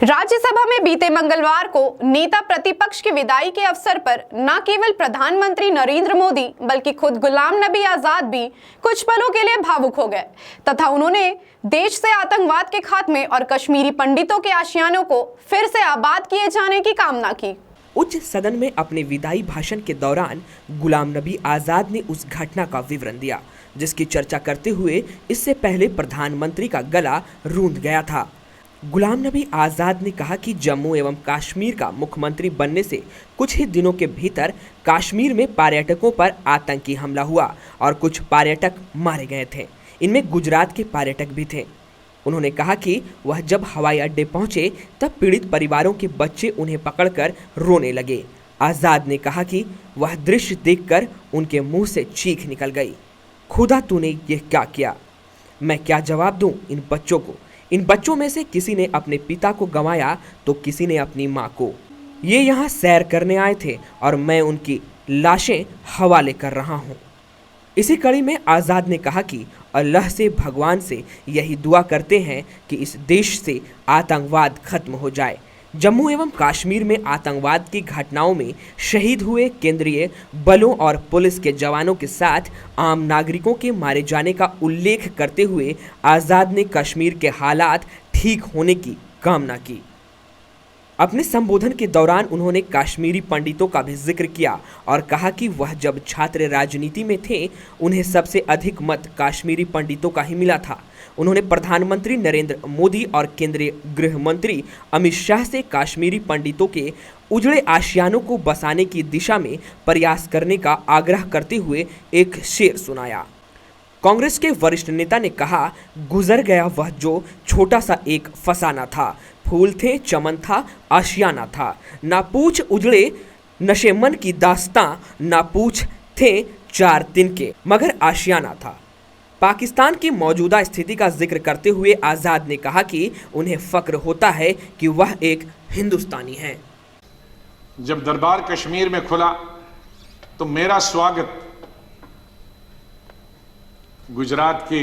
राज्यसभा में बीते मंगलवार को नेता प्रतिपक्ष की विदाई के अवसर पर न केवल प्रधानमंत्री नरेंद्र मोदी बल्कि खुद गुलाम नबी आजाद भी कुछ पलों के लिए भावुक हो गए तथा उन्होंने देश से आतंकवाद के खात्मे और कश्मीरी पंडितों के आशियानों को फिर से आबाद किए जाने की कामना की। उच्च सदन में अपने विदाई भाषण के दौरान गुलाम नबी आजाद ने उस घटना का विवरण दिया जिसकी चर्चा करते हुए इससे पहले प्रधानमंत्री का गला रूंध गया था। गुलाम नबी आज़ाद ने कहा कि जम्मू एवं कश्मीर का मुख्यमंत्री बनने से कुछ ही दिनों के भीतर कश्मीर में पर्यटकों पर आतंकी हमला हुआ और कुछ पर्यटक मारे गए थे। इनमें गुजरात के पर्यटक भी थे। उन्होंने कहा कि वह जब हवाई अड्डे पहुंचे तब पीड़ित परिवारों के बच्चे उन्हें पकड़कर रोने लगे। आज़ाद ने कहा कि वह दृश्य देखकर उनके मुंह से चीख निकल गई। खुदा तूने ये क्या किया? मैं क्या जवाब दूं इन बच्चों को? इन बच्चों में से किसी ने अपने पिता को गंवाया तो किसी ने अपनी माँ को। ये यहाँ सैर करने आए थे और मैं उनकी लाशें हवाले कर रहा हूँ। इसी कड़ी में आज़ाद ने कहा कि अल्लाह से, भगवान से यही दुआ करते हैं कि इस देश से आतंकवाद खत्म हो जाए। जम्मू एवं कश्मीर में आतंकवाद की घटनाओं में शहीद हुए केंद्रीय बलों और पुलिस के जवानों के साथ आम नागरिकों के मारे जाने का उल्लेख करते हुए आज़ाद ने कश्मीर के हालात ठीक होने की कामना की। अपने संबोधन के दौरान उन्होंने कश्मीरी पंडितों का भी जिक्र किया और कहा कि वह जब छात्र राजनीति में थे उन्हें सबसे अधिक मत कश्मीरी पंडितों का ही मिला था। उन्होंने प्रधानमंत्री नरेंद्र मोदी और केंद्रीय गृह मंत्री अमित शाह से कश्मीरी पंडितों के उजड़े आशियानों को बसाने की दिशा में प्रयास करने का आग्रह करते हुए एक शेर सुनाया। कांग्रेस के वरिष्ठ नेता ने कहा, गुजर गया वह जो छोटा सा एक फसाना था, फूल थे, चमन था, आशियाना था, ना पूछ उजड़े नशेमन की दास्तां, ना पूछ थे 4 दिन के मगर आशियाना था। पाकिस्तान की मौजूदा स्थिति का जिक्र करते हुए आज़ाद ने कहा कि उन्हें फक्र होता है कि वह एक हिंदुस्तानी हैं। जब दरबार कश्मीर में खुला तो मेरा स्वागत गुजरात के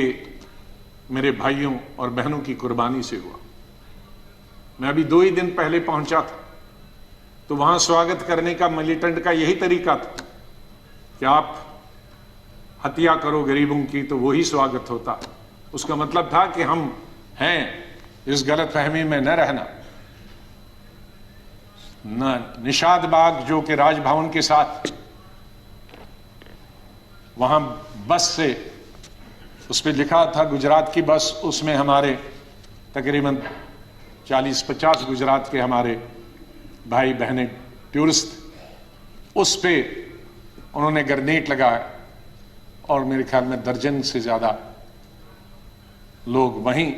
मेरे भाइयों और बहनों की कुर्बानी से हुआ। मैं अभी 2 ही दिन पहले पहुंचा था तो वहां स्वागत करने का मिलिटेंट का यही तरीका था कि आप हत्या करो गरीबों की तो वही स्वागत होता। उसका मतलब था कि हम हैं, इस गलत फहमी में न रहना। न निशाद बाग जो कि राजभवन के साथ वहां बस से उस पर लिखा था गुजरात की बस, उसमें हमारे तकरीबन 40-50 गुजरात के हमारे भाई बहनें टूरिस्ट, उस पे उन्होंने ग्रेनेड लगाया और मेरे ख्याल में दर्जन से ज़्यादा लोग वहीं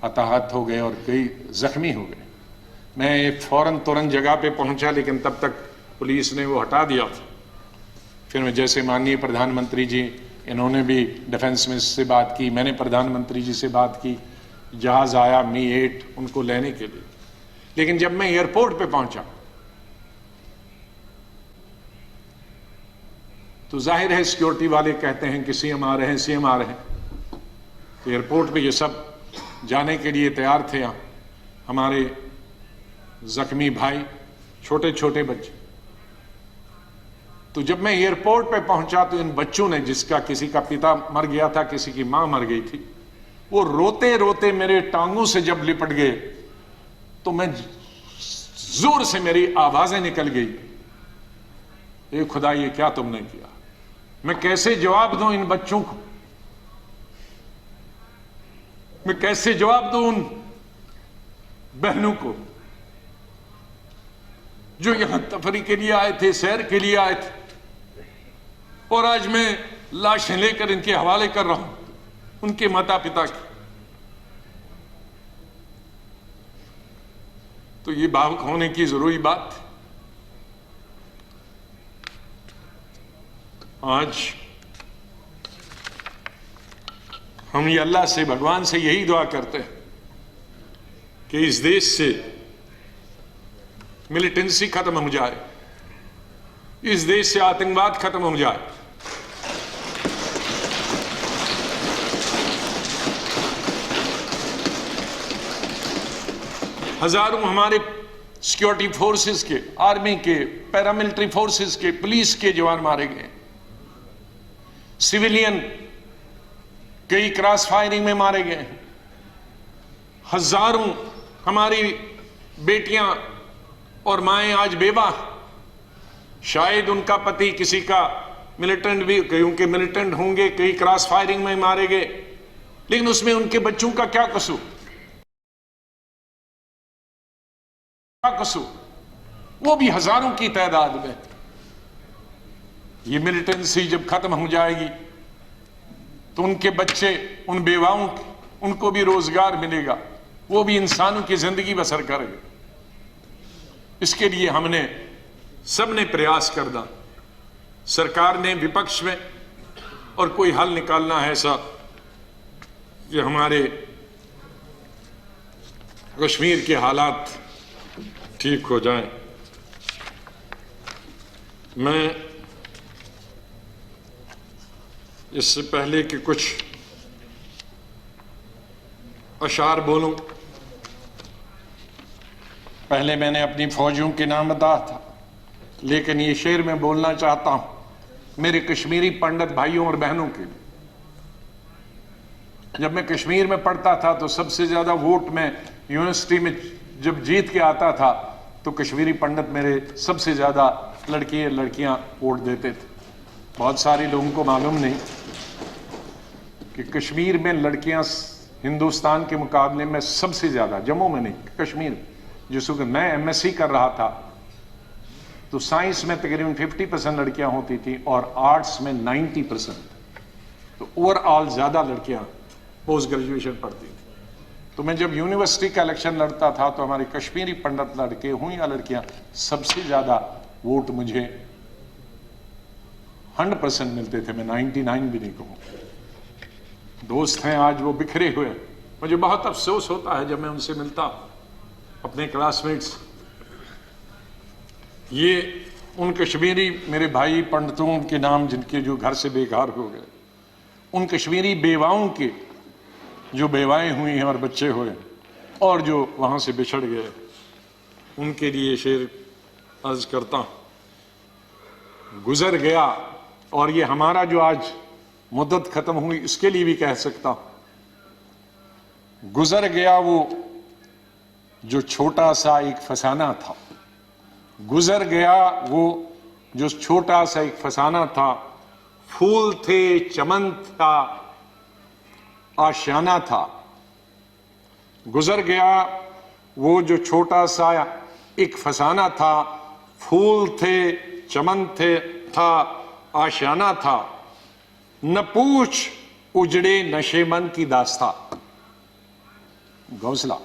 हताहत हो गए और कई जख्मी हो गए। मैं फौरन तुरंत जगह पे पहुंचा लेकिन तब तक पुलिस ने वो हटा दिया था। फिर मैं जैसे माननीय प्रधानमंत्री जी, इन्होंने भी डिफेंस मिनिस्टर से बात की, मैंने प्रधानमंत्री जी से बात की, जहाज आया मी-8 उनको लेने के लिए। लेकिन जब मैं एयरपोर्ट पे पहुंचा तो जाहिर है सिक्योरिटी वाले कहते हैं कि सीएम आ रहे हैं, सीएम आ रहे हैं। तो एयरपोर्ट पे ये सब जाने के लिए तैयार थे। हमारे जख्मी भाई, छोटे छोटे बच्चे। तो जब मैं एयरपोर्ट पे पहुंचा तो इन बच्चों ने, जिसका किसी का पिता मर गया था, किसी की मां मर गई थी, वो रोते रोते मेरे टांगों से जब लिपट गए तो मैं जोर से मेरी आवाजें निकल गई, ए खुदा ये क्या तुमने किया? मैं कैसे जवाब दूं इन बच्चों को? मैं कैसे जवाब दूं उन बहनों को जो यहां तफरी के लिए आए थे, सैर के लिए आए थे, और आज मैं लाशें लेकर इनके हवाले कर रहा हूं उनके माता पिता की। तो ये भावुक होने की जरूरी बात। आज हम ये अल्लाह से, भगवान से यही दुआ करते हैं कि इस देश से मिलिटेंसी खत्म हो जाए, इस देश से आतंकवाद खत्म हो जाए। हजारों हमारे सिक्योरिटी फोर्सेस के, आर्मी के, पैरामिलिट्री फोर्सेस के, पुलिस के जवान मारे गए। सिविलियन कई क्रॉस फायरिंग में मारे गए। हजारों हमारी बेटियां और माएं आज बेवा, शायद उनका पति किसी का मिलिटेंट भी, क्योंकि मिलिटेंट होंगे, कई क्रॉस फायरिंग में मारे गए, लेकिन उसमें उनके बच्चों का क्या कसूर? क्या कसूर? वो भी हजारों की तादाद में। ये मिलिटेंसी जब खत्म हो जाएगी तो उनके बच्चे, उन बेवाओं, उनको भी रोजगार मिलेगा, वो भी इंसानों की जिंदगी बसर करेंगे। इसके लिए हमने सबने प्रयास करना, सरकार ने, विपक्ष में, और कोई हल निकालना है ऐसा कि हमारे कश्मीर के हालात ठीक हो जाएं। मैं इससे पहले कि कुछ अशार बोलूं, पहले मैंने अपनी फौजियों के नाम बताया था, लेकिन ये शेर मैं बोलना चाहता हूं मेरे कश्मीरी पंडित भाइयों और बहनों के लिए। जब मैं कश्मीर में पढ़ता था तो सबसे ज्यादा वोट में यूनिवर्सिटी में जब जीत के आता था तो कश्मीरी पंडित मेरे सबसे ज्यादा लड़कियां वोट देते थे। बहुत सारे लोगों को मालूम नहीं कि कश्मीर में लड़कियां हिंदुस्तान के मुकाबले में सबसे ज्यादा, जम्मू में नहीं, कश्मीर में, जिसको मैं एमएससी कर रहा था तो साइंस में तकरीबन 50% लड़कियां होती थी और आर्ट्स में 90%। तो ओवरऑल ज्यादा लड़कियां पोस्ट ग्रेजुएशन पढ़ती थी। तो मैं जब यूनिवर्सिटी का इलेक्शन लड़ता था तो हमारे कश्मीरी पंडित लड़के हों या लड़कियां, सबसे ज्यादा वोट मुझे 100% मिलते थे। मैं 99 भी नहीं कहूं। दोस्त हैं आज वो बिखरे हुए, मुझे बहुत अफसोस होता है जब मैं उनसे मिलता, अपने क्लासमेट्स। ये उन कश्मीरी मेरे भाई पंडितों के नाम जिनके जो घर से बेघर हो गए, उन कश्मीरी बेवाओं के जो बेवाएं हुई हैं और बच्चे हुए और जो वहां से बिछड़ गए, उनके लिए शेर अर्ज करता हूं। गुजर गया, और ये हमारा जो आज मुद्दत खत्म हुई इसके लिए भी कह सकता हूं, गुजर गया वो जो छोटा सा एक फसाना था, गुजर गया वो जो छोटा सा एक फसाना था, फूल थे, चमन था, आशियाना था। गुजर गया वो जो छोटा सा एक फसाना था, फूल थे, चमन थे, था, आशियाना था। न पूछ उजड़े नशेमन की दास्ता, घोंसला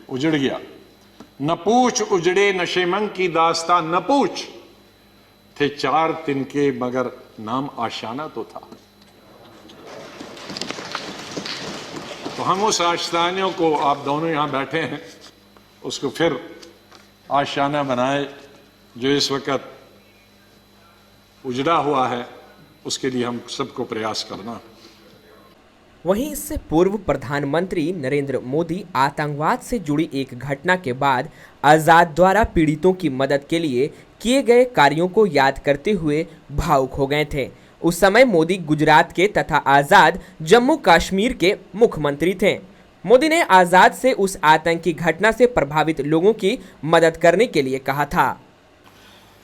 उजड़ गया। न पूछ उजड़े नशेमन की दास्ता, न पूछ, थे 4 तिनके मगर नाम आशियाना तो था। तो हम उस आशियाने को, आप दोनों यहां बैठे हैं, उसको फिर आशियाना बनाए जो इस वक्त उजड़ा हुआ है, उसके लिए हम सबको प्रयास करना। वहीं इससे पूर्व प्रधानमंत्री नरेंद्र मोदी आतंकवाद से जुड़ी एक घटना के बाद आज़ाद द्वारा पीड़ितों की मदद के लिए किए गए कार्यों को याद करते हुए भावुक हो गए थे। उस समय मोदी गुजरात के तथा आज़ाद जम्मू कश्मीर के मुख्यमंत्री थे। मोदी ने आज़ाद से उस आतंकी घटना से प्रभावित लोगों की मदद करने के लिए कहा था।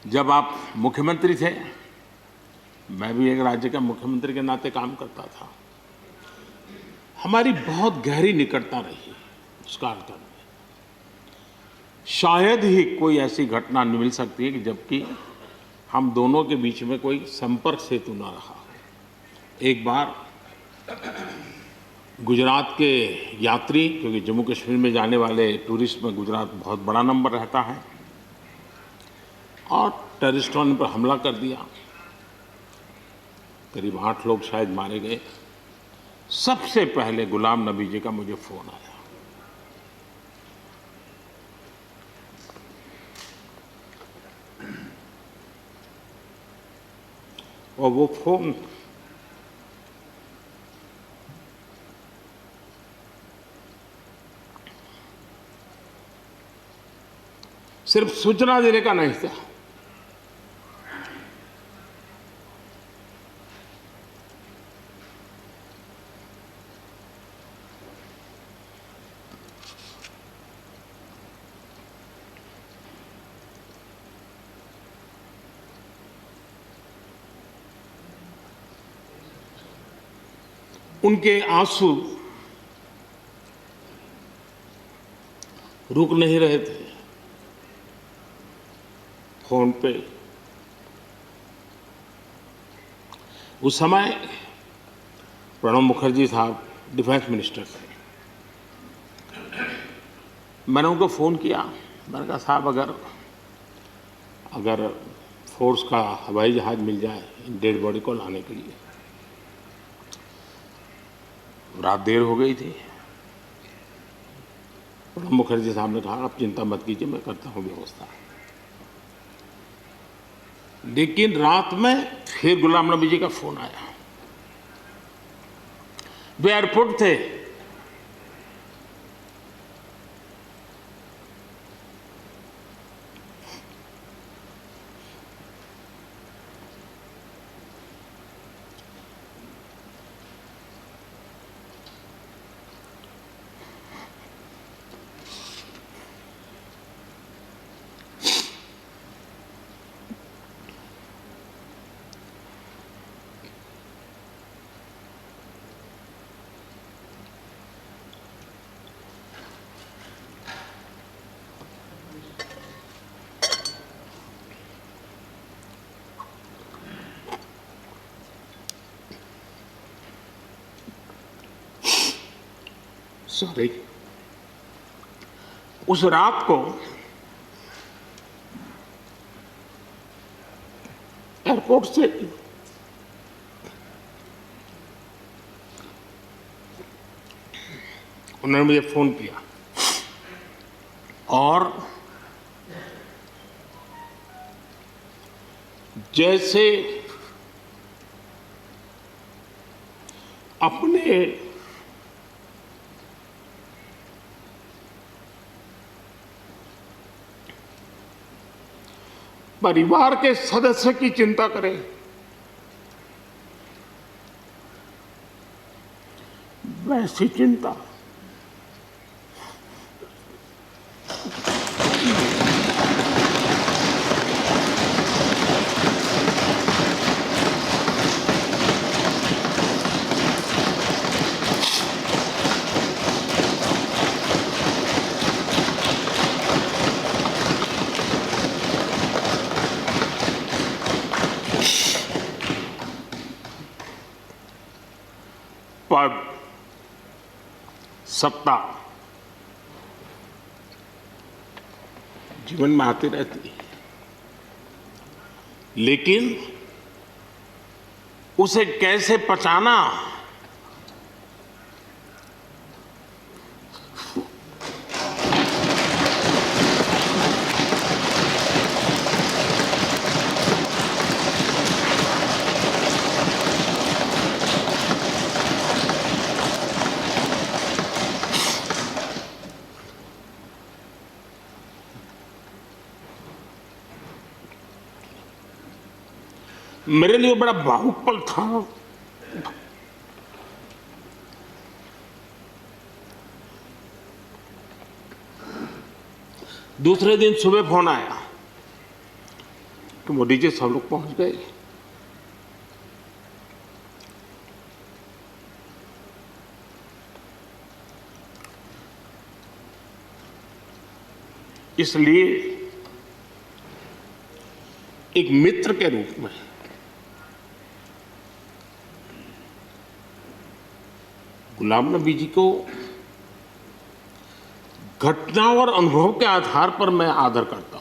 जब आप मुख्यमंत्री थे, मैं भी एक राज्य का मुख्यमंत्री के नाते काम करता था, हमारी बहुत गहरी निकटता रही उस कालखंड में। शायद ही कोई ऐसी घटना मिल सकती है कि जबकि हम दोनों के बीच में कोई संपर्क सेतु ना रहा। एक बार गुजरात के यात्री, क्योंकि जम्मू कश्मीर में जाने वाले टूरिस्ट में गुजरात बहुत बड़ा नंबर रहता है, और टेररिस्टों ने पर हमला कर दिया। करीब 8 लोग शायद मारे गए। सबसे पहले गुलाम नबी जी का मुझे फोन आया। और वो फोन सिर्फ सूचना देने का नहीं था, उनके आंसू रुक नहीं रहे थे। फोन पे उस समय प्रणब मुखर्जी साहब डिफेंस मिनिस्टर थे। मैंने उनको फ़ोन किया, मैंने कहा साहब अगर फोर्स का हवाई जहाज़ मिल जाए डेड बॉडी को लाने के लिए। रात देर हो गई थी। प्रणब मुखर्जी साहब ने कहा आप चिंता मत कीजिए, मैं करता हूँ व्यवस्था। लेकिन रात में फिर गुलाम नबी जी का फोन आया। वे एयरपोर्ट थे। सॉरी, उस रात को एयरपोर्ट से उन्होंने मुझे फोन किया और जैसे अपने परिवार के सदस्य की चिंता करें, वैसी चिंता पद, सत्ता जीवन में आती रहती है, लेकिन उसे कैसे पचाना, मेरे लिए बड़ा भावुक पल था। दूसरे दिन सुबह फोन आया कि मोदी जी सब लोग पहुंच गए। इसलिए एक मित्र के रूप में गुलाम नबी जी को घटना और अनुभव के आधार पर मैं आदर करता